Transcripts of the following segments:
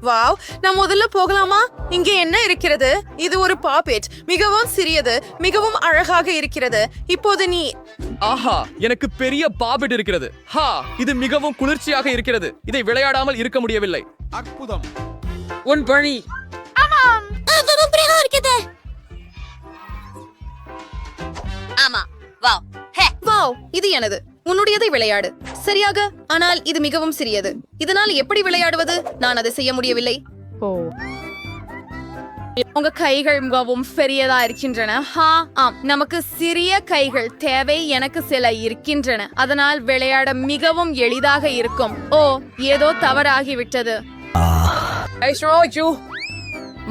Wow, நான் முதல்ல போகலாமா? இங்கே என்ன இருக்கிறது? இது ஒரு பாப்பெட், மிகவும் சிறியது, மிகவும் அழகாக இருக்கிறது. இப்போது நீ ஆஹா, எனக்கு பெரிய பாபெட் இருக்கிறது. ஹா, இது மிகவும் குளிர்ச்சியாக இருக்கிறது. இதை விளையாடாமல் இருக்க முடியவில்லை. அற்புதம். உன் பணி. ஆமா, வாவ். ஹே, வாவ், இது எனது. உன்னுடையதை விளையாடு. சரியாக, ஆனால் இது மிகவும் சிறியது. இதனால் எப்படி விளையாடுவது? நான் அதை செய்ய முடியவில்லை. உங்க கைகள் மிகவும் பெரியதா இருக்கின்றன. ஆம், நமக்கு சிறிய கைகள் தேவை. எனக்கு சில இருக்கின்றன, அதனால் விளையாட மிகவும் எளிதாக இருக்கும். ஓ, ஏதோ தவறாகிவிட்டது.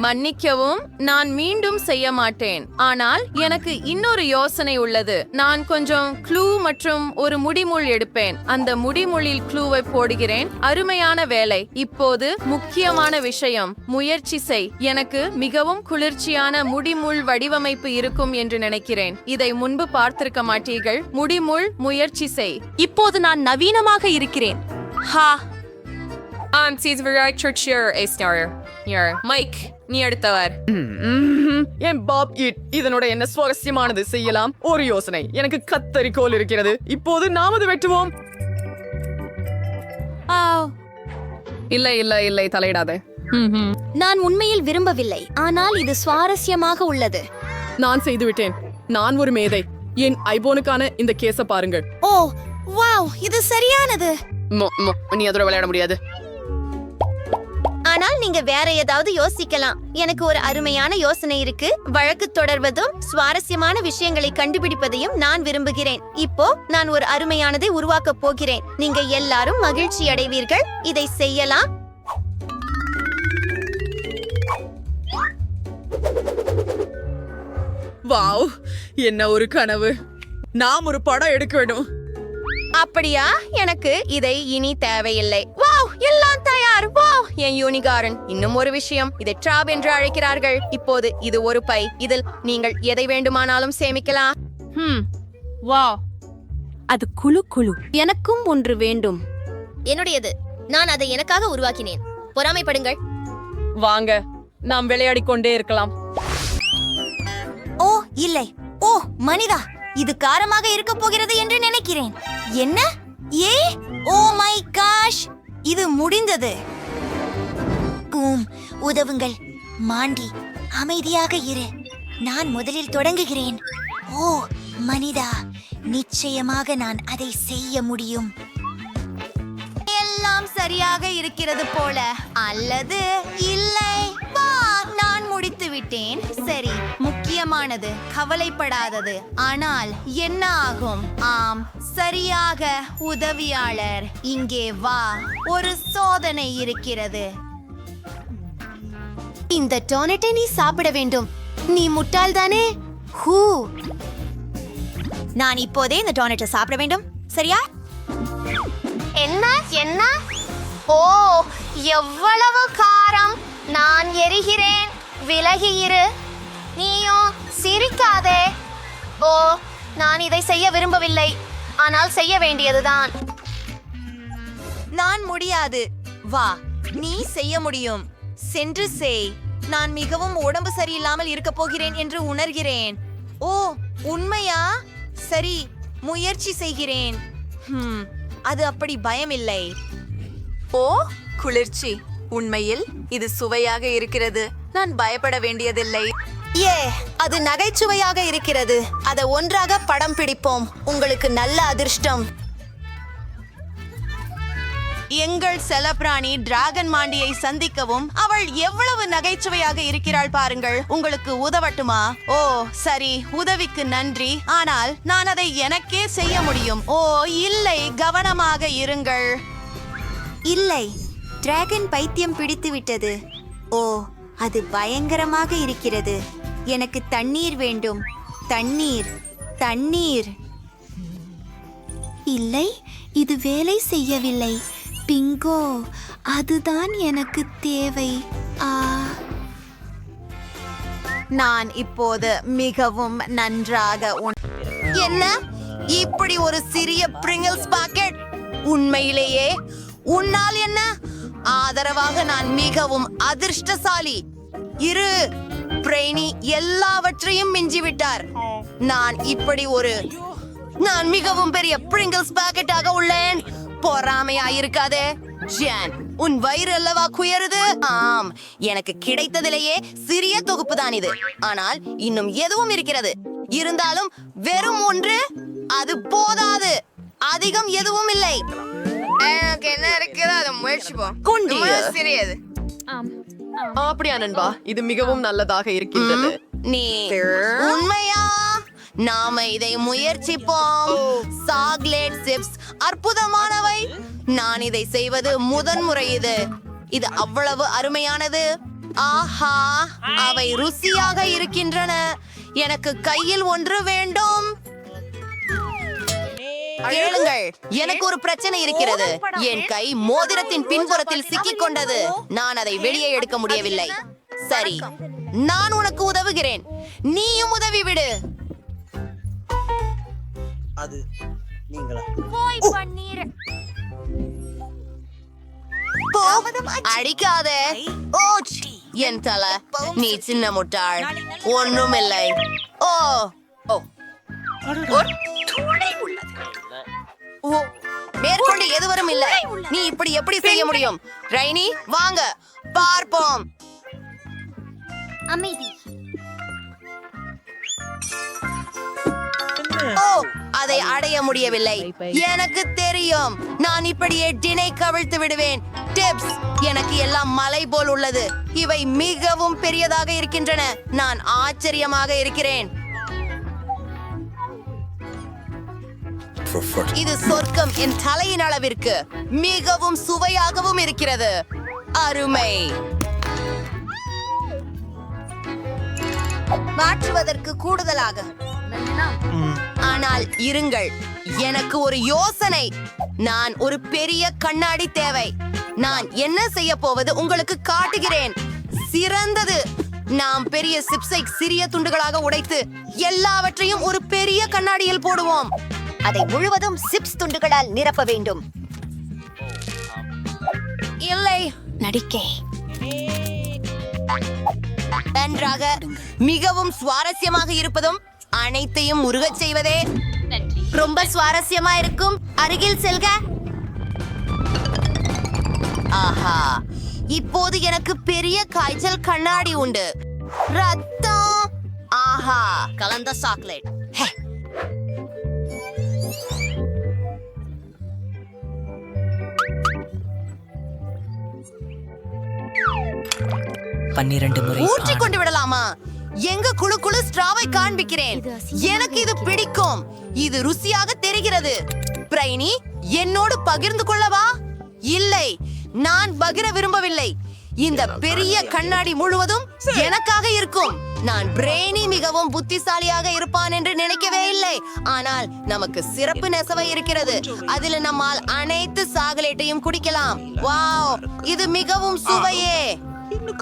மன்னிக்கவும், நான் மீண்டும் செய்ய மாட்டேன். ஆனால் எனக்கு இன்னொரு யோசனை உள்ளது. நான் கொஞ்சம் க்ளூ மற்றும் ஒரு முடிமுள் எடுப்பேன். அந்த முடிமுள்ளில் க்ளூவை போடுகிறேன். அருமையான வேலை. இப்போது முக்கியமான விஷயம், முயற்சி செய். எனக்கு மிகவும் குளிர்ச்சியான முடிமுள் வடிவமைப்பு இருக்கும் என்று நினைக்கிறேன். இதை முன்பு பார்த்திருக்க மாட்டீர்கள். முடிமுள், முயற்சி செய். இப்போது நான் நவீனமாக இருக்கிறேன். ஹா, மைக், நீ அடுத்தவர். என் பாப் இட், இதனோட என்ன சுவாரஸ்யமானது செய்யலாம். ஒரு யோசனை, எனக்கு கத்தரிக்கோல் இருக்கிறது. இப்போது நாம் அது வெட்டுவோம். இல்லை இல்லை இல்லை, தலையிடாத. நான் உண்மையில் விரும்பவில்லை, ஆனால் இது சுவாரஸ்யமாக உள்ளது. நான் செய்துவிட்டேன். நான் ஒரு மேதை. என் ஐபோனுக்கான இந்த கேஸ பாருங்கள். ஓ வாவ், இது சரியானது. நீ அதோட விளையாட முடியாது. ஆனால் நீங்க வேற ஏதாவது யோசிக்கலாம். எனக்கு ஒரு அருமையான யோசனை இருக்கு. வழக்கு தொடர்வதும் சுவாரஸ்யமான விஷயங்களை கண்டுபிடிப்பதையும் நான் விரும்புகிறேன். இப்போ நான் ஒரு அருமையானதை உருவாக்க போகிறேன். நீங்க எல்லாரும் மகிழ்ச்சி அடைவீர்கள். இதை செய்யலாம். வாவ், என்ன ஒரு கனவு. நாம் ஒரு படம் எடுக்க வேண்டும். அப்படியா? எனக்கு இதை இனி தேவையில்லை. வாவ், எல்லாம் தயார். வாவ், என் யூனிகாரன். இன்னும் ஒரு விஷயம், இதை ட்ராப் என்று அழைக்கிறார்கள். இப்போது இது ஒரு பை. இதில் நீங்கள் எதை வேண்டுமானாலும் சேமிக்கலாம். வாவ், அது குழு. எனக்கும் ஒன்று வேண்டும். என்னுடையது. நான் அதை எனக்காக உருவாக்கினேன். பொறாமைப்படுங்கள். வாங்க, நாம் விளையாடிக் கொண்டே இருக்கலாம். ஓ இல்லை. ஓ மனிதா, இது காரமாக இருக்க போகிறது என்று நினைக்கிறேன். என்ன? ஏ, ஓ மை காஷ், இது முடிந்தது. உதவுங்கள் மாண்டி, அமைதியாக இரு. நான் முதலில் தொடங்குகிறேன். ஓ மனிதா, நிச்சயமாக நான் அதை செய்ய முடியும். எல்லாம் சரியாக இருக்கிறது போல, அல்லது இல்லை. வா, நான் முடித்து விட்டேன். சரி, முக்கியமானது, கவலைப்படாதது. ஆனால் என்ன ஆகும்? ஆம், சரியாக. உதவியாளர், இங்கே வா. ஒரு சோதனை இருக்கிறது. இந்த டோனட்டை நீ சாப்பிட வேண்டும். நீ முட்டாள்தானே? ஹூ, நான் இப்போதே இந்த டோனட்டை சாப்பிட வேண்டும். சரியா? என்ன என்ன? ஓ, எவ்வளவு காரம்! நான் எரிகிறேன். விலகி இரு. நீயும் சிரிக்காதே. ஓ, நான் இதை செய்ய விரும்பவில்லை, ஆனால் செய்ய வேண்டியதுதான். நான் முடியாது. வா, நீ செய்ய முடியும். சென்று செய். நான் மிகவும் உடம்பு சரியில்லாமல் இருக்க போகிறேன் என்று உணர்கிறேன். ஓ, உண்மையா? சரி, முயற்சி செய்கிறேன். அது அப்படி பயமில்லை. ஓ, குளிர்ச்சி. உண்மையில் இது சுவையாக இருக்கிறது. நான் பயப்பட வேண்டியதில்லை. ஏ, அது நகைச்சுவையாக இருக்கிறது. அதை ஒன்றாக படம் பிடிப்போம். உங்களுக்கு நல்ல அதிர்ஷ்டம். எங்கள் செல்லப்பிராணி டிராகன் மாண்டியை சந்திக்கவும். அவள் எவ்வளவு நகைச்சுவையாக இருக்கிறாள் பாருங்கள். உங்களுக்கு உதவட்டுமா? ஓ சரி, உதவிக்கு நன்றி. ஆனால் நான் அதை எனக்கே செய்ய முடியும். ஓ இல்லை, கவனமாக இருங்கள். இல்லை, டிராகன் பைத்தியம் பிடித்து விட்டது. ஓ, அது பயங்கரமாக இருக்கிறது. எனக்கு தண்ணீர் வேண்டும். தண்ணீர், தண்ணீர். இல்லை, இது வேலை செய்யவில்லை. பிங்கோ, அதுதான் எனக்கு தேவை. நான் இப்போது மிகவும் நன்றாக என்ன? இப்படி ஒரு சிறிய பிரிங்கிள்ஸ் பாக்கெட்? உண்மையிலேயே உன்னால் என்ன? ஆதரவாக நான் மிகவும் அதிர்ஷ்டசாலி. இரு, பிரெய்னி எல்லாவற்றையும் மிஞ்சிவிட்டார். நான் மிகவும் பெரிய பிரிங்கிள்ஸ் பாக்கெட்டாக உள்ளேன். பொறாமையாயிருக்காதே ஜான், உன் வயிறு அல்லவா குயருது? ஆம், எனக்கு கிடைத்ததிலேயே சிறிய தொகுப்பு தான் இது. ஆனால் இன்னும் எதுவும் இருக்கிறது. இருந்தாலும் வெறும் ஒன்று அது போதாது. அதிகம் எதுவும் இல்லை. எனக்கு என்ன இருக்குது அதை முயற்சிப்போம். சிறியது. அப்படியா நண்பா, இது மிகவும் நல்லதாக இருக்கின்றது. நீ உண்மையா? நாம இதை முயற்சிப்போம். சாக்லேட் சிப்ஸ் அற்புதமானவை. நான் இதை செய்வது முதன்முறை. இது அவ்வளவு அருமையானது. ஆஹா, அவை ருசியாக இருக்கின்றன. எனக்கு கையில் ஒன்று வேண்டும். கேளுங்கள், எனக்கு ஒரு பிரச்சனை இருக்கிறது. என் கை மோதிரத்தின் பின்புறத்தில் சிக்கிக் கொண்டது. நான் அதை வெளியே எடுக்க முடியவில்லை. சரி, நான் உனக்கு உதவுகிறேன். நீயும் உதவி விடு. அது நீங்களா? அடிக்காதே. ஓச், என் தலை. நீ சின்ன முட்டாள். ஒண்ணும் இல்லை. ஓ ஓ ஓ, மேற்கொண்டு எதுவரும் இல்லை. நீ இப்படி எப்படி செய்ய முடியும்? ரைனி, வாங்க பார்ப்போம். ஓ, அதை அடைய முடியவில்லை. எனக்கு தெரியும். நான் இப்படியே டினை கவிழ்த்து விடுவேன். டிப்ஸ், எனக்கு எல்லாம் மலை போல் உள்ளது. இவை மிகவும் பெரியதாக இருக்கின்றன. நான் ஆச்சரியமாக இருக்கிறேன். இது சொர்க்கம் என் தலையின் அளவிற்கு. மிகவும் சுவையாகவும் இருக்கிறது. அருமை. மாற்றுவதற்கு கூடுதலாக. ஆனால் இருங்கள், எனக்கு ஒரு யோசனை. நான் ஒரு பெரிய கண்ணாடி தேவை. நான் என்ன செய்ய போவது உங்களுக்கு காட்டுகிறேன். சிறந்தது. நாம் பெரிய சிப்ஸை சிறிய துண்டுகளாக உடைத்து எல்லாவற்றையும் ஒரு பெரிய கண்ணாடியில் போடுவோம். அதை முழுவதும் சிப்ஸ் துண்டுகளால் நிரப்ப வேண்டும். இல்லை, நடிக்கை நன்றாக. மிகவும் சுவாரஸ்யமாக இருப்பதும் அனைத்தையும் முருகச் செய்வதே. ரொம்ப சுவாரஸ்யமா இருக்கும். அருகில் செல்க. ஆஹா, இப்போது எனக்கு பெரிய காய்ச்சல் கண்ணாடி உண்டு. ரத்தம். ஆஹா, கலந்த சாக்லேட். ஹே. 12 முறை ஊற்றிக் கொண்டு விடலாமா? எங்க குழு குழு ஸ்ட்ராவை காண்பிக்கிறேன். எனக்கு இது பிடிக்கும். இது ருசியாக தெரிகிறது. பிரைனி, என்னோடு பகிர்ந்து கொள்ளவா? இல்லை, நான் பகிர விரும்பவில்லை. இந்த பெரிய கண்ணாடி முழுவதும் எனக்காக இருக்கும். நான் பிரெய்னி மிகவும் புத்திசாலியாக இருப்பான் என்று நினைக்கவே இல்லை. ஆனால் நமக்கு சிறப்பு நெசவை இருக்கிறது. அதில் நம்மால் அனைத்து சாக்லேட்டையும் குடிக்கலாம். வாவ், இது மிகவும் சுவையே.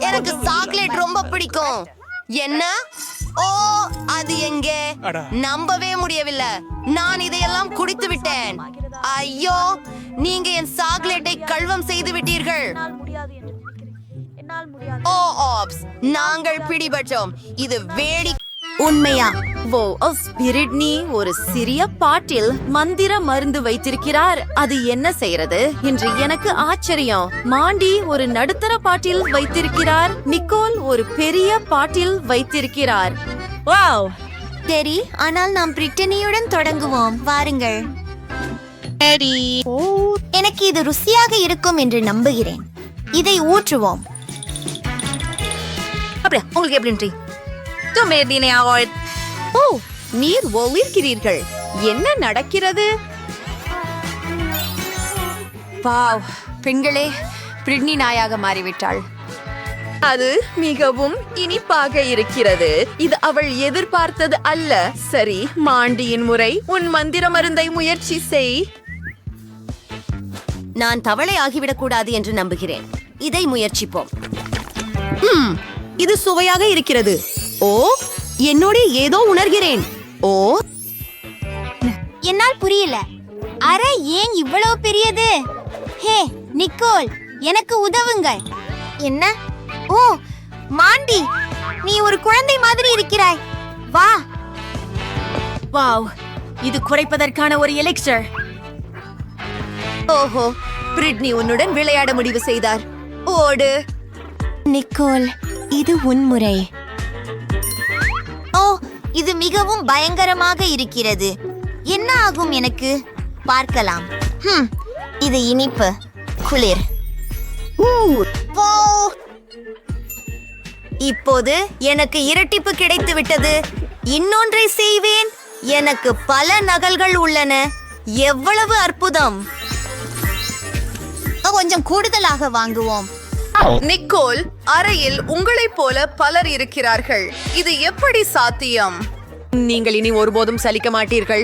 எனக்கு சாக்லேட் ரொம்ப பிடிக்கும். என்ன? ஓ, அது எங்கே? நம்பவே முடியவில்லை. நான் இதையெல்லாம் குடித்து விட்டேன். ஐயோ, நீங்க என் சாக்லேட்டை கல்வம் செய்து விட்டீர்கள். ஓ ஆப்ஸ், நாங்கள் பிடிபட்டோம். இது வேடி. உண்மையா? ஸ்பிரிட்னி ஒரு சிறிய பாட்டில் மந்திர மருந்து வைத்திருக்கிறார். அது என்ன செய்யறது என்று எனக்கு ஆச்சரியம். மாண்டி ஒரு நடுத்தர பாட்டில் வைத்திருக்கிறார். நிக்கோல் ஒரு பெரிய பாட்டில் வைத்திருக்கிறார். வாவ், சரி, ஆனால் நாம் பிரிட்டனியுடன் தொடங்குவோம். வாருங்கள். எனக்கு இது ருசியாக இருக்கும் என்று நம்புகிறேன். இதை ஊற்றுவோம். அப்படியா? உங்களுக்கு எப்படி? ஓ, நீர் ஒளிர்கிறீர்கள். என்ன நடக்கிறது? வாவ், பெண்களே, பிரிட்னி நாயாக மாறிவிட்டாள். அது மிகவும் இனிப்பாக இருக்கிறது. இது அவள் எதிர்பார்த்தது அல்ல. சரி, மாண்டியின் முறை. உன் மந்திர மருந்தை முயற்சி செய். நான் தவளை ஆகிவிடக் கூடாது என்று நம்புகிறேன். இதை முயற்சிப்போம். இது சுவையாக இருக்கிறது. ஓ, என்னோட ஏதோ உணர்கிறேன். ஓ, என்னால் புரியல. அறை ஏன் இவ்வளவு பெரியது? ஹே நிக்கோல், எனக்கு உதவுங்கள். என்ன? ஓ மாண்டி, நீ ஒரு குழந்தை மாதிரி இருக்கிறாய். வா. வாவ், இது குறைப்பதற்கான ஒரு எலிக்சர். ஓஹோ, பிரிட்னி உன்னுடன் விளையாட முடிவு செய்தார். ஓடு. நிக்கோல், இது உன்முறை. ஓ, இது மிகவும் பயங்கரமாக இருக்கிறது. என்ன ஆகும் எனக்கு? பார்க்கலாம். இது இனிப்பு, குளிர். இப்போது எனக்கு இரட்டிப்பு கிடைத்து விட்டது. இன்னொன்றை செய்வேன். எனக்கு பல நகல்கள் உள்ளன. எவ்வளவு அற்புதம்! கொஞ்சம் கூடுதலாக வாங்குவோம். நிக்கோல், அறையில் உங்களைப் போல பலர் இருக்கிறார்கள். இது எப்படி சாத்தியம்? நீங்கள் இனி ஒருபோதும் சலிக்க மாட்டீர்கள்.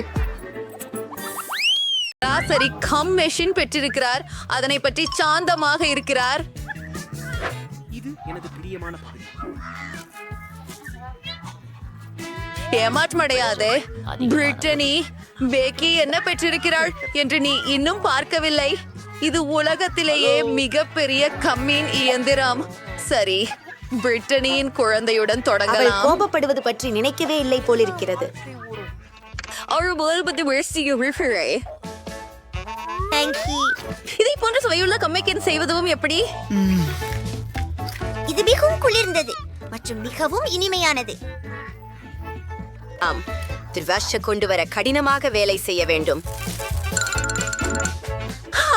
சராசரி கம் மெஷின் பெற்றிருக்கிறார். அதனை பற்றி சாந்தமாக இருக்கிறார். ஏமாற்றமடையாதே. பிரிட்டனி, பேக்கி என்ன பெற்றிருக்கிறாள் என்று நீ இன்னும் பார்க்கவில்லை. இது உலகத்திலேயே மிகப்பெரிய கம்மின் இயந்திரம். சரி, பிரிட்டனியின் குழந்தையுடன் தொடங்கலாம். கோபப்படுவது பற்றி நினைக்கவே இல்லை போலிருக்கிறது. இதை போன்ற சுவையுள்ள கம்மிக்கன் செய்வதும் எப்படி? இது மிகவும் குளிர்ந்தது மற்றும் மிகவும் இனிமையானது. ஆம், திருவாஷ கொண்டு வர கடினமாக வேலை செய்ய வேண்டும்.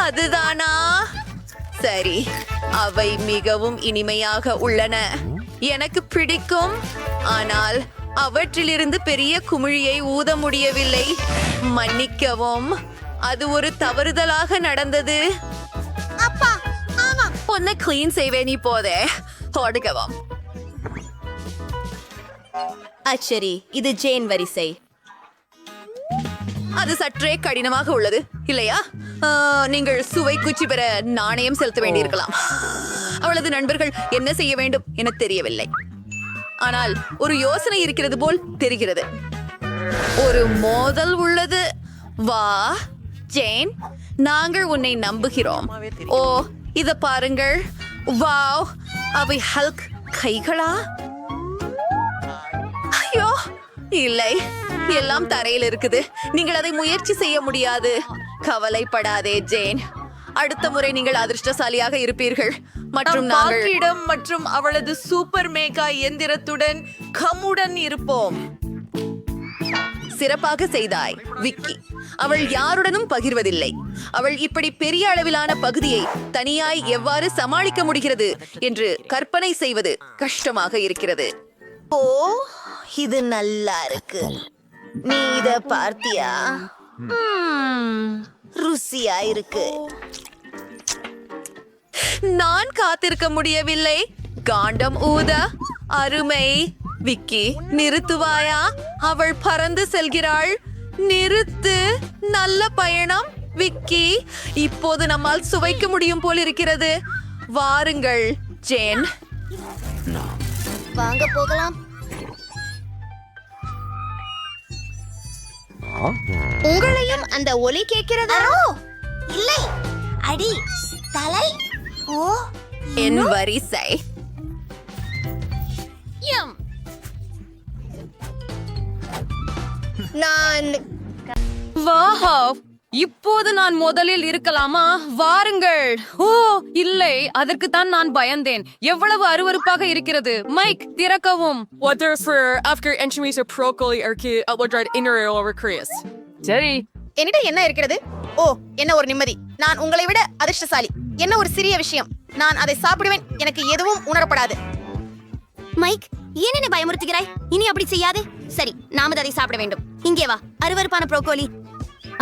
அதுதானா? சரி, அவை மிகவும் இனிமையாக உள்ளன. எனக்கு பிடிக்கும். ஆனால் அவற்றிலிருந்து பெரிய குமிழியை ஊத முடியவில்லை. மன்னிக்கவும், அது ஒரு தவறுதலாக நடந்தது. அப்பா, ஆமா. ஒன்ன கிளீன் செய்வேன் இப்போதே. தொடங்கவும். சரி, இது ஜேன் வரிசை. அது சற்றே கடினமாக உள்ளது இல்லையா? நீங்கள் சுவை குச்சி பெற நாணயம் செலுத்த வேண்டியிருக்கலாம். அவளது நண்பர்கள் என்ன செய்ய வேண்டும் என தெரியவில்லை. ஆனால் ஒரு யோசனை இருக்கிறது போல் தெரிகிறது. ஒரு மோதல் உள்ளது. வா ஜேன், நாங்கள் உன்னை நம்புகிறோம். ஓ, இத பாருங்கள். வாவ், அவை ஹல்க் கைகளா? ஐயோ இல்லை, எல்லாம் தரையில் இருக்குது. நீங்கள் அதை முயற்சி செய்ய முடியாது. கவலைப்படாதே ஜேன், அடுத்த முறை நீங்கள் அதிர்ஷ்டசாலியாக இருப்பீர்கள். மற்றும் நாங்கள் மற்றும் அவளது சூப்பர் மேகா இயந்திரத்துடன் கம்முடன் இருப்போம். சிறப்பாக செய்தாய் விக்கி. அவள் யாருடனும் பகிர்வதில்லை. அவள் இப்படி பெரிய அளவிலான பகுதியை தனியாய் எவ்வாறு சமாளிக்க முடிகிறது என்று கற்பனை செய்வது கஷ்டமாக இருக்கிறது. ஓ, இது நல்லா இருக்கு. நீ இத பார்த்தியா? ருசியா இருக்கு. நான் காத்திருக்க முடியவில்லை. காண்டம் ஊத. அருமை. விக்கி, நிறுத்துவாயா? அவள் பறந்து செல்கிறாள். நிறுத்து. நல்ல பயணம் விக்கி. இப்போது நம்மால் சுவைக்க முடியும் போல் இருக்கிறது. வாருங்கள் ஜேன். வாங்க போகலாம். உங்களையும் அந்த ஒலி கேட்கிறதா? இல்லை, அடி தலை. ஓ, என் வரிசை. நான் வாவ், இப்போது நான் முதலில் இருக்கலாமா? வாருங்கள். ஓ இல்லை, அதற்குத்தான் நான் பயந்தேன். எவ்வளவு அருவருப்பாக இருக்கிறது. மைக், திறக்கவும். சரி, என்னிடம் என்ன இருக்கிறது? ஓ, என்ன ஒரு நிம்மதி. நான் உங்களை விட அதிர்ஷ்டசாலி. என்ன ஒரு சிறிய விஷயம். நான் அதை சாப்பிடுவேன். எனக்கு எதுவும் உணரப்படாது. மைக், ஏன் என்னை பயமுறுத்துகிறாய்? இனி அப்படி செய்யாதே. சரி, நாம அதை சாப்பிட வேண்டும். இங்கே வா, அருவருப்பான ப்ரோக்கோலி.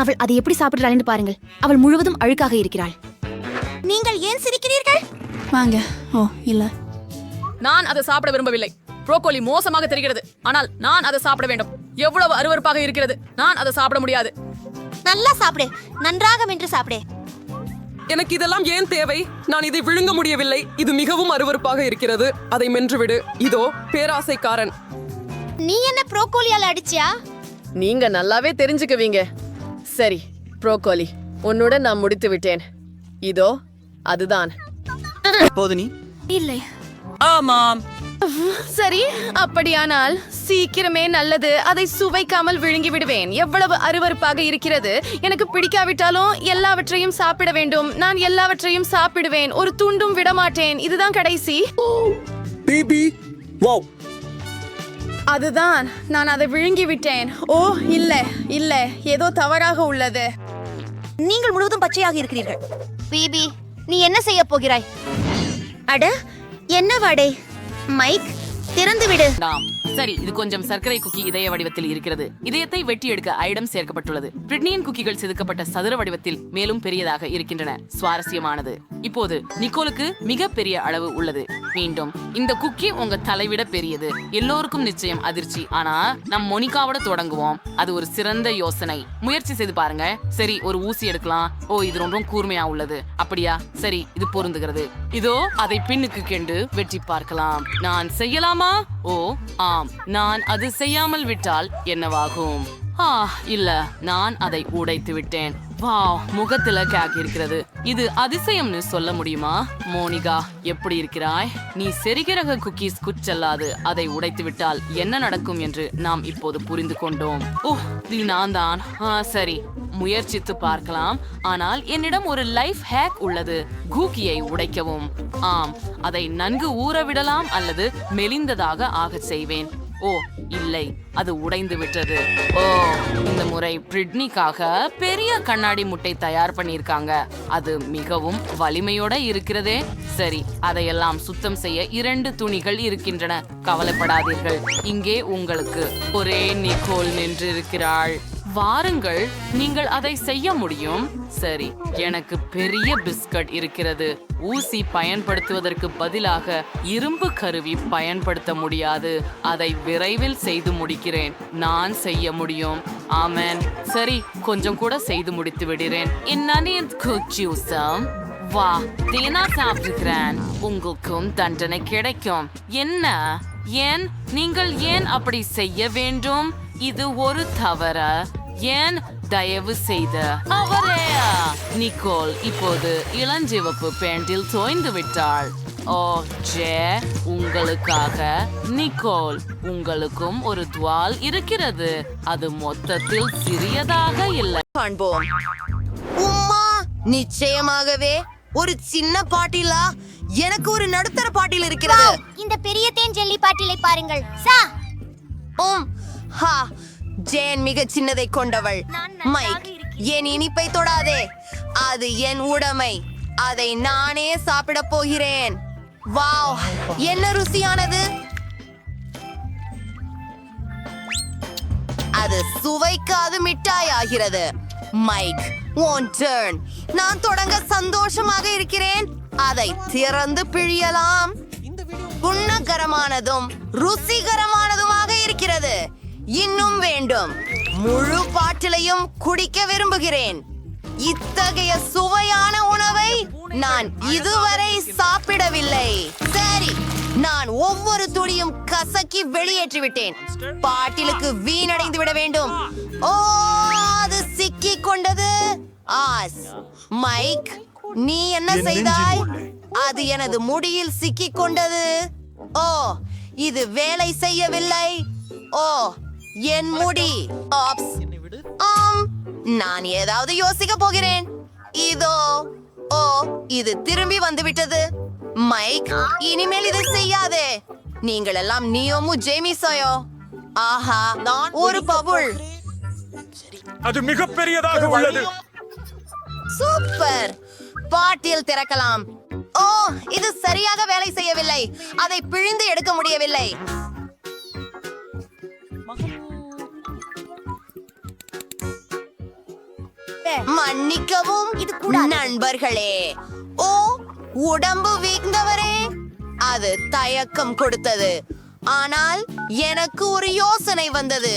அவள் அதை எப்படி சாப்பிடுறாள் என்று பாருங்கள். அவள் முழுவதும் அழுக்காக இருக்கிறாள். நீங்கள் ஏன் சிரிக்கிறீர்கள்? வாங்க. ஓ இல்ல, நான் அதை சாப்பிட விரும்பவில்லை. ப்ரோக்கோலி மோசமாக தெரிகிறது. ஆனால் நான் அதை சாப்பிட வேண்டும். எவ்வளவு அருவருப்பாக இருக்கிறது. நான் அதை சாப்பிட முடியாது. நல்லா சாப்பிடு. நன்றாக மென்று சாப்பிடு. எனக்கு இதெல்லாம் ஏன் தேவை? நான் இதை விழுங்க முடியவில்லை. இது மிகவும் அருவருப்பாக இருக்கிறது. அதை மென்றுவிடு. இதோ பேராசைக்காரன். நீ என்ன ப்ரோக்கோலியால அடிச்சியா? நீங்க நல்லாவே தெரிஞ்சுக்குவீங்க. சரி, ப்ரோக்கோலி, உன்னுடன் நான் முடித்து விட்டேன். இதோ அதுதான். இப்போது நீ இல்லை. ஆமாம். சரி, அப்படியானால் சீக்கிரமே நல்லது. அதை சுவைக்காமல் விழுங்கி விடுவேன். எவ்வளவு அருவருப்பாக இருக்கிறது. எனக்கு பிடிக்காவிட்டாலும் எல்லாவற்றையும் சாப்பிட வேண்டும். நான் எல்லாவற்றையும் சாப்பிடுவேன். ஒரு துண்டும் விடமாட்டேன். இதுதான் கடைசி. பேபி வாவ் அதுதான், நான் அதை விழுங்கி விட்டேன். ஓ இல்லை இல்லை, ஏதோ தவறாக உள்ளது. நீங்கள் முழுவதும் பச்சையாக இருக்கிறீர்கள். பிபி, நீ என்ன செய்ய போகிறாய்? அட, என்ன வாடை? மைக், திறந்து விடு. சரி, இது கொஞ்சம் சர்க்கரை குக்கி இதய வடிவத்தில் இருக்கிறது. இதயத்தை வெட்டி எடுக்க ஐடம் சேர்க்கப்பட்டுள்ளது. பிரிட்னியின் குக்கிகள் செதுக்கப்பட்ட சதுர வடிவத்தில் மேலும் பெரியதாக இருக்கின்றன. சுவாரஸ்யமானது. இப்போது நிக்கோலுக்கு மிக பெரிய அளவு உள்ளது. மீண்டும் இந்த குக்கி உங்க தலைவிட பெரியது. எல்லோருக்கும் நிச்சயம் அதிர்ச்சி. ஆனா நம் மோனிகாவோட தொடங்குவோம். அது ஒரு சிறந்த யோசனை. முயற்சி செய்து பாருங்க. சரி, ஒரு ஊசி எடுக்கலாம். ஓ, இது ரொம்ப கூர்மையா உள்ளது. அப்படியா? சரி, இது பொருந்துகிறது. இதோ அதை பின்னுக்கு கெண்டு வெட்டி பார்க்கலாம். நான் செய்யலாமா? ஓ ஆம், நான் அது செய்யாமல் விட்டால் என்னவாகும்? இல்ல, நான் அதை உடைத்து விட்டேன். வாவ், முகத்துல கேக் இருக்கிறது. இது அதிசயம்னு சொல்ல முடியுமா? மோனிகா, எப்படி இருக்கிறாய்? நீ செரிகிரக குக்கீஸ் குச்சல்லாது. அதை உடைத்து விட்டால் என்ன நடக்கும் என்று நாம் இப்போது புரிந்து கொண்டோம். இது நான் தான். சரி, முயற்சித்து பார்க்கலாம். ஆனால் என்னிடம் ஒரு லைஃப் ஹேக் உள்ளது. குக்கியை உடைக்கவும். ஆம், அதை நன்கு ஊற விடலாம் அல்லது மெலிந்ததாக ஆகச் செய்வேன். ஓ இல்லை, அது உடைந்து விட்டது. ஓ, இந்த முறை பிரிட்னிக்காக பெரிய கண்ணாடி முட்டை தயார் பண்ணியிருக்காங்க. அது மிகவும் வலிமையோட இருக்கிறதே. சரி, அதையெல்லாம் சுத்தம் செய்ய 2 துணிகள் இருக்கின்றன. கவலைப்படாதீர்கள். இங்கே உங்களுக்கு ஒரே நிக்கோல் நின்றிருக்கிறாள். வாருங்கள், நீங்கள் அதை செய்ய முடியும். சரி, எனக்கு பெரிய பிஸ்கட் இருக்கிறது. ஊசி பயன்படுத்துவதற்கு பதிலாக இரும்பு கருவி பயன்படுத்த முடியாது. அதை விரைவில் செய்து முடிக்கிறேன். நான் செய்ய முடியும். ஆமேன். சரி, கொஞ்சம் கூட செய்து முடித்து விடுறேன். வா, தேனா சாப்பிட்டுக்கிறேன். உங்களுக்கும் தண்டனை கிடைக்கும். என்ன? ஏன் நீங்கள் ஏன் அப்படி செய்ய வேண்டும்? இது ஒரு தவறு. ஏன்? தயவு செய்து அவரே. நிக்கோல் இப்போது இளஞ்சிவப்பு பேண்டில் தோய்ந்து விட்டாள். ஓ ஜே, உங்களுக்காக. நிக்கோல், உங்களுக்கும் ஒரு துவால் இருக்கிறது. அது மொத்தத்தில் சிறியதாக இல்லை. காண்போம். உம்மா, நிச்சயமாகவே ஒரு சின்ன பாட்டிலா? எனக்கு ஒரு நடுத்தர பாட்டில் இருக்கிறது. இந்த பெரிய தேன் ஜெல்லி பாட்டிலை பாருங்கள். சா. ஹா, ஜேன் மிக சின்னதை கொண்டவள். மைக், என் இனிப்பை தொடாதே. அது என் உடைமை. அதை நானே சாப்பிட போகிறேன். வாவ், என்ன ருசியானது. அது சுவைக்காது மிட்டாய் ஆகிறது. மைக், உன் டர்ன். நான் தொடங்க சந்தோஷமாக இருக்கிறேன். அதை திறந்து பிழியலாம். குணகரமானதும் ருசிகரமானதுமாக இருக்கிறது. இன்னும் வேண்டும். முழு பாட்டிலையும் குடிக்க விரும்புகிறேன். இத்தகைய சுவையான உணவை நான் இதுவரை சாப்பிடவில்லை. சரி, நான் ஒவ்வொரு துளியும் கசக்கி வெளியேற்றி விட்டேன். பாட்டிலுக்கு வீணடைந்து விட வேண்டும். ஓ, அது சிக்கி கொண்டது. மைக், நீ என்ன செய்தாய்? அது எனது முடியில் சிக்கி கொண்டது. ஓ, இது வேலை செய்யவில்லை. ஓ, என் முடி. நான் ஏதாவது யோசிக்க போகிறேன். இதோ. ஓ, இது திரும்பி வந்து விட்டது. மைக், இனிமேல் இதை செய்யாதே. நீங்கள் எல்லாம் நியோமு ஜேமிசோயோ. ஆஹா, ஒரு பபுள். அது மிக பெரியதாக உள்ளது. சூப்பர். பாட்டில் திறக்கலாம். ஓ, இது சரியாக வேலை செய்யவில்லை. அதை பிழிந்து எடுக்க முடியவில்லை. மன்னிக்கவும் நண்பர்களே. ஓ, உடம்பு வீழ்ந்தவரே. அது தயக்கம் கொடுத்தது. ஆனால் எனக்கு ஒரு யோசனை வந்தது.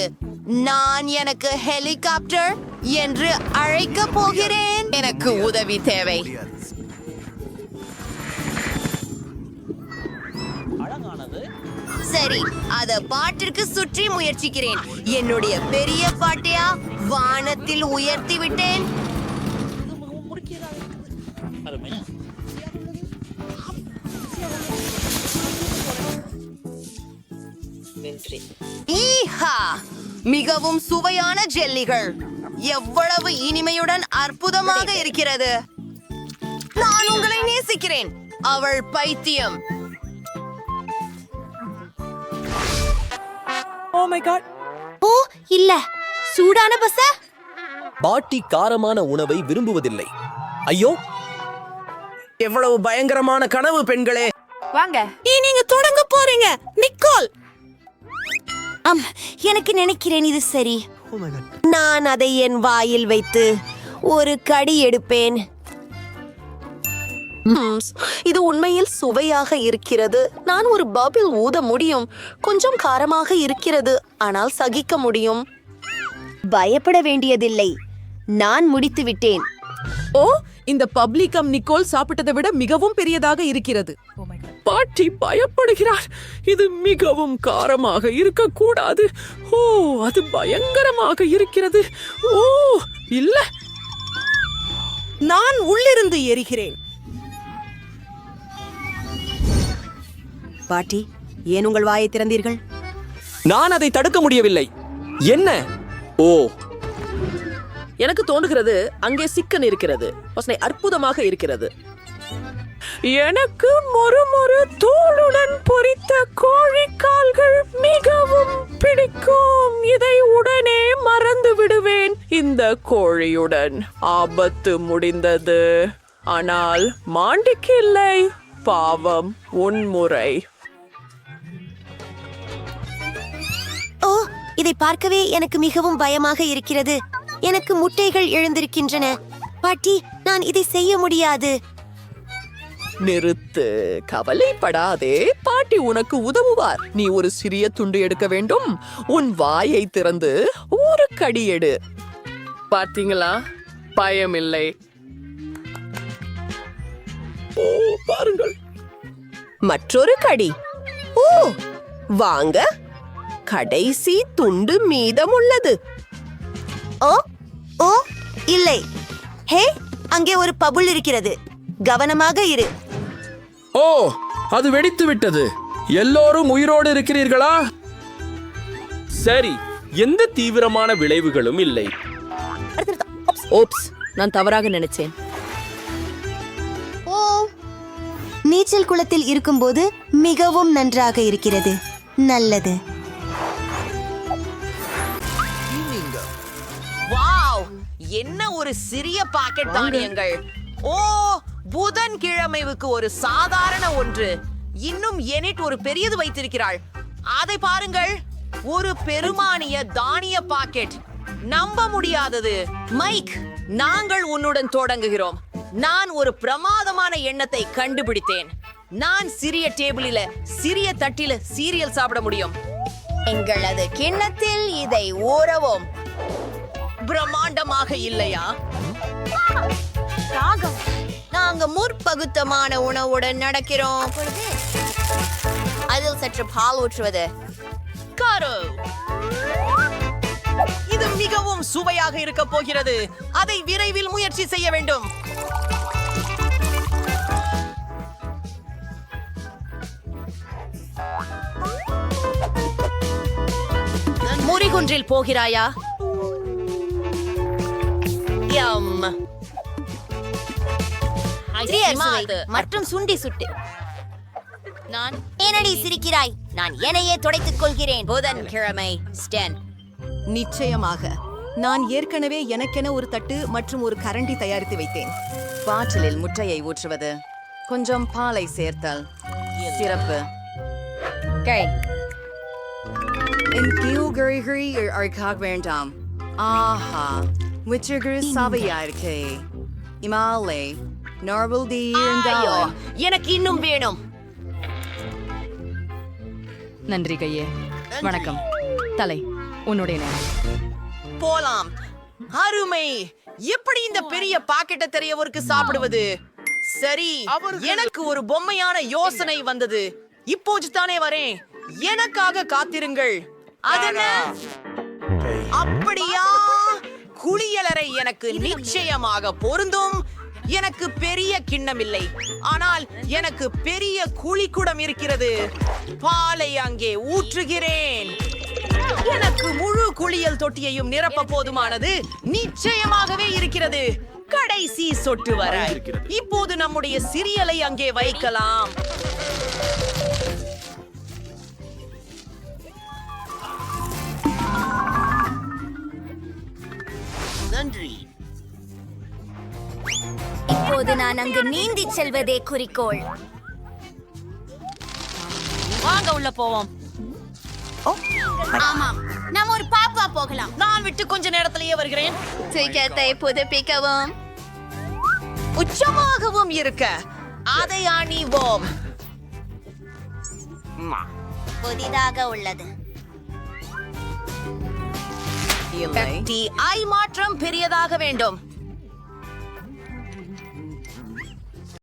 நான் எனக்கு ஹெலிகாப்டர் என்று அழைக்க போகிறேன். எனக்கு உதவி தேவை. சரி, அத பாட்டிற்கு சுற்றி முயற்சிக்கிறேன். என்னுடைய பெரிய பாட்டையா வானத்தில் உயர்த்தி விட்டேன். ஈஹா மிகவும் சுவையான ஜெல்லிகள் எவ்வளவு இனிமையுடன் அற்புதமாக இருக்கிறது. நான் உங்களை நேசிக்கிறேன். அவள் பைத்தியம். ஓ இல்ல, சூடான பச. பாட்டி காரமான உணவை விரும்புவதில்லை. ஐயோ, எவ்வளவு பயங்கரமான கனவு பெண்களே. நீங்க தொடங்க போறீங்க நிக்கோல். எனக்கு நினைக்கிறேன் இது சரி. நான் அதை என் வாயில் வைத்து ஒரு கடி எடுப்பேன். இது உண்மையில் சுவையாக இருக்கிறது. நான் ஒரு பபிள் ஊத முடியும். கொஞ்சம் காரமாக இருக்கிறது, ஆனால் சகிக்க முடியும். பயப்பட வேண்டியதில்லை, நான் முடித்து விட்டேன். ஓ, இந்த பப்ளிகம் நிக்கோல் சாப்பிட்டதை விட மிகவும் பெரியதாக இருக்கிறது. பாட்டி பயப்படுகிறார். இது மிகவும் காரமாக இருக்கக்கூடாது. ஓ, அது பயங்கரமாக இருக்கிறது. ஓ இல்ல, நான் உள்ளிருந்து எரிகிறேன். பாட்டி, ஏன் உங்கள் வாயை திறந்தீர்கள்? நான் அதை தடுக்க முடியவில்லை. என்ன? ஓ, எனக்கு தோன்றுகிறது அங்கே சிக்கன் இருக்கிறது. வாசனை அற்புதமாக இருக்கிறது. எனக்கு மொறு தோலுடன் பொரித்த கோழி கால்கள் மிகவும் பிடிக்கும். இதை உடனே மறந்து விடுவேன். இந்த கோழியுடன் ஆபத்து முடிந்தது, ஆனால் மாண்டிக்கு இல்லை. பாவம், உன்முறை. ஓ, இதை பார்க்கவே எனக்கு மிகவும் பயமாக இருக்கிறது. எனக்கு முட்டைகள் எழுந்திருக்கின்றன. பாட்டி, நான் இதை செய்ய முடியாது. நிறுத்து, கவலைப்படாதே. பாட்டி உனக்கு உதவுவார். நீ ஒரு சிறிய துண்டு எடுக்க வேண்டும். உன் வாயை திறந்து ஒரு கடி எடு. பார்த்தீங்களா, பயமில்லை. ஓ, பாருங்கள், மற்றொரு கடி. ஓ, வாங்க, கடைசி துண்டு மீதம் உள்ளது. ஓ ஓ இல்லை. ஹே, அங்கே ஒரு பபுள் இருக்கிறது. கவனமாக இரு. ஓ, அது வெடித்து விட்டது. எல்லோரும் உயிரோடு இருக்கிறீர்களா? சரி, எந்த தீவிரமான விளைவுகளும் இல்லை. ஓப்ஸ், நான் தவறாக நினைச்சேன். ஓ, நீச்சல் குளத்தில் இருக்கும்போது மிகவும் நன்றாக இருக்கிறது. நல்லது. வாவ், என்ன ஒரு சிறிய பாக்கெட் தானியங்கள். ஓ, புதன்கிழமைவுக்கு ஒரு சாதாரண ஒன்று. இன்னும் எனிட் ஒரு பெரியது வைத்திருக்கிறாள். அதை பாருங்கள், ஒரு பெருமானிய தானிய பாக்கெட். நம்ப முடியாதது. மைக், நாங்கள் உன்னுடன் தொடங்குகிறோம். நான் ஒரு பிரமாதமான எண்ணத்தை கண்டுபிடித்தேன். நான் சிறிய டேபிளில சிறிய தட்டில சீரியல் சாப்பிட முடியும். எங்களது கிண்ணத்தில் இதை ஊறவும். பிரம்மாண்டமாக இல்லையா? நாங்க முற்பகுத்தமான உணவுடன் நடக்கிறோம். அதில் சற்று பால் ஊற்றுவது. காரோ, இது மிகவும் சுவையாக இருக்க போகிறது. அதை விரைவில் முயற்சி செய்ய வேண்டும். முறிகுன்றில் போகிறாயா? மற்றும் சுண்டி சுட்டு. நான் ஏனடி சிரிக்கிறாய்? நான் என்னையே துடைத்துக் கொள்கிறேன். புதன்கிழமை ஸ்டென். நிச்சயமாக நான் ஏற்கனவே எனக்கென ஒரு தட்டு மற்றும் ஒரு கரண்டி தயாரித்து வைத்தேன். பாட்டிலில் முட்டையை ஊற்றுவது, கொஞ்சம் பாலை சேர்த்தல், சிறப்பு. என் கியூகரிகரி அர்க்காக வேண்டாம். ஆஹா, விச்சகரு சபையா இருக்கே. இமாலே நார்மல் டி இருந்தாலும் எனக்கு இன்னும் வேணும். நன்றி கையே. வணக்கம் தலை, உன்னுடைய நேரம். போலாம். அருமை. எப்படி இந்த பெரிய பாக்கெட்டை தெரியவருக்கு சாப்பிடுவது? சரி, எனக்கு ஒரு பொம்மையான யோசனை வந்தது. இப்போது தானே வரேன். எனக்காக காத்திருங்கள். அதென்ன? அப்படியா? குளியலறை எனக்கு நிச்சயமாக பொருந்தும். எனக்கு பெரிய கிண்ணம் இல்லை, ஆனால் எனக்கு பெரிய குழிக்குடம் இருக்கிறது. பாலை அங்கே ஊற்றுகிறேன். எனக்கு முழு குளியல் தொட்டியையும் நிரப்ப போதுமானது நிச்சயமாகவே இருக்கிறது. கடைசி சொட்டு வரை. இப்போது நம்முடைய சிரியலை அங்கே வைக்கலாம். இப்போது நான் அங்கு நீந்தி செல்வதே குறிக்கோள். வாங்க உள்ள போவோம். ஆமாம், நாம் ஒரு பாப்பா போகலாம். நான் விட்டு கொஞ்ச நேரத்திலேயே வருகிறேன். டிக்கெட்டை புதுப்பிக்கவும். உச்சமாகவும் இருக்க அதை அணிவோம். புதிதாக உள்ளது. ஐ மாற்றம் பெரியதாக வேண்டும்.